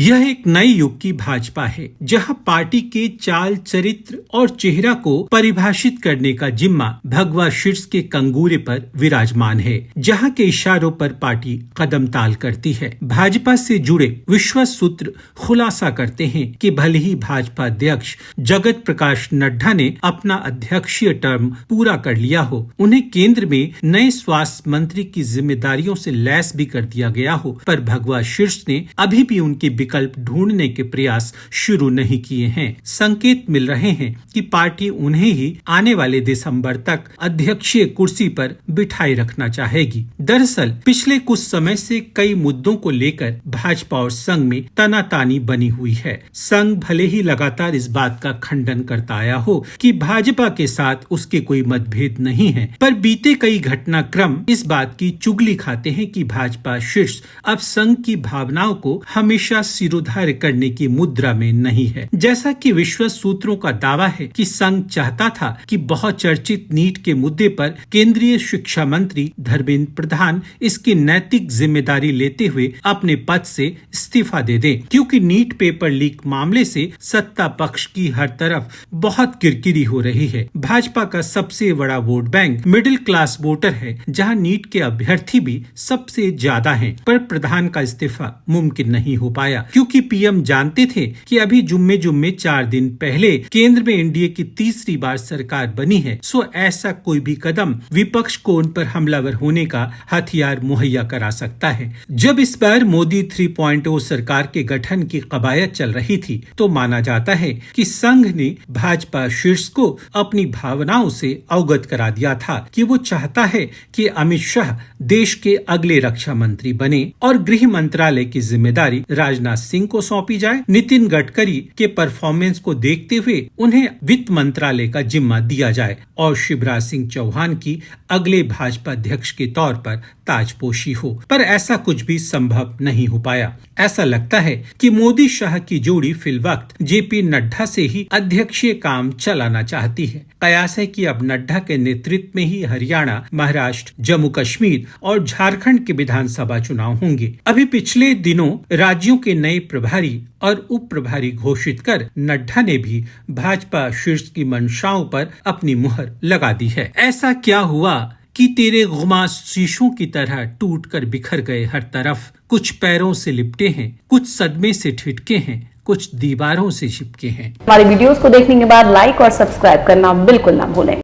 यह एक नए युग की भाजपा है, जहां पार्टी के चाल चरित्र और चेहरा को परिभाषित करने का जिम्मा भगवा शीर्ष के कंगूरे पर विराजमान है, जहां के इशारों पर पार्टी कदम ताल करती है। भाजपा से जुड़े विश्वास सूत्र खुलासा करते हैं कि भले ही भाजपा अध्यक्ष जगत प्रकाश नड्डा ने अपना अध्यक्षीय टर्म पूरा कर लिया हो, उन्हें केंद्र में नए स्वास्थ्य मंत्री की जिम्मेदारियों से लैस भी कर दिया गया हो, पर भगवा शीर्ष ने अभी भी उनके विकल्प ढूंढने के प्रयास शुरू नहीं किए हैं। संकेत मिल रहे हैं कि पार्टी उन्हें ही आने वाले दिसंबर तक अध्यक्षीय कुर्सी पर बिठाए रखना चाहेगी। दरअसल पिछले कुछ समय से कई मुद्दों को लेकर भाजपा और संघ में तनातानी बनी हुई है। संघ भले ही लगातार इस बात का खंडन करता आया हो कि भाजपा के साथ उसके कोई मतभेद नहीं है, पर बीते कई घटनाक्रम इस बात की चुगली खाते हैं कि भाजपा शीर्ष अब संघ की भावनाओं को हमेशा सिरोधार्य करने की मुद्रा में नहीं है। जैसा कि विश्वास सूत्रों का दावा है कि संघ चाहता था कि बहुत चर्चित नीट के मुद्दे पर केंद्रीय शिक्षा मंत्री धर्मेंद्र प्रधान इसकी नैतिक जिम्मेदारी लेते हुए अपने पद से इस्तीफा दे दें, क्योंकि नीट पेपर लीक मामले से सत्ता पक्ष की हर तरफ बहुत किरकिरी हो रही है। भाजपा का सबसे बड़ा vote bank middle class voter है, जहां नीट के अभ्यर्थी भी सबसे ज्यादा हैं, पर प्रधान का इस्तीफा मुमकिन नहीं हो पाया, क्योंकि पीएम जानते थे कि अभी जुम्मे 4 दिन पहले केंद्र में एनडीए की तीसरी बार सरकार बनी है, सो ऐसा कोई भी कदम विपक्ष को उन पर हमलावर होने का हथियार मुहैया करा सकता है। जब इस बार मोदी 3.0 सरकार के गठन की कवायद चल रही थी, तो माना जाता है कि संघ ने भाजपा शीर्ष को अपनी भावनाओं से अवगत करा दिया था कि वो चाहता है कि अमित शाह देश के अगले रक्षा मंत्री बने और गृह मंत्रालय की जिम्मेदारी राजनाथ सिंह को सौंपी जाए। नितिन गडकरी के परफॉर्मेंस को देखते हुए उन्हें वित्त मंत्रालय का जिम्मा दिया जाए और शिवराज सिंह चौहान की अगले भाजपा अध्यक्ष के तौर पर ताजपोशी हो, पर ऐसा कुछ भी संभव नहीं हो पाया। ऐसा लगता है कि मोदी शाह की जोड़ी फिलवक्त जेपी नड्डा से ही अध्यक्षीय काम चलाना चाहती है। कयास है कि अब नड्डा के नेतृत्व में ही हरियाणा, महाराष्ट्र, जम्मू कश्मीर और झारखंड के विधानसभा चुनाव होंगे। अभी पिछले दिनों राज्यों के नए प्रभारी और उप प्रभारी घोषित कर नड्डा ने भी भाजपा शीर्ष की मंशाओं पर अपनी मुहर लगा दी है। ऐसा क्या हुआ कि तेरे गुमा शीशों की तरह टूट कर बिखर गए हर तरफ, कुछ पैरों से लिपटे हैं, कुछ सदमे से ठिठके हैं, कुछ दीवारों से चिपके हैं। हमारे वीडियोस को देखने के बाद लाइक और सब्सक्राइब करना बिल्कुल ना भूलें।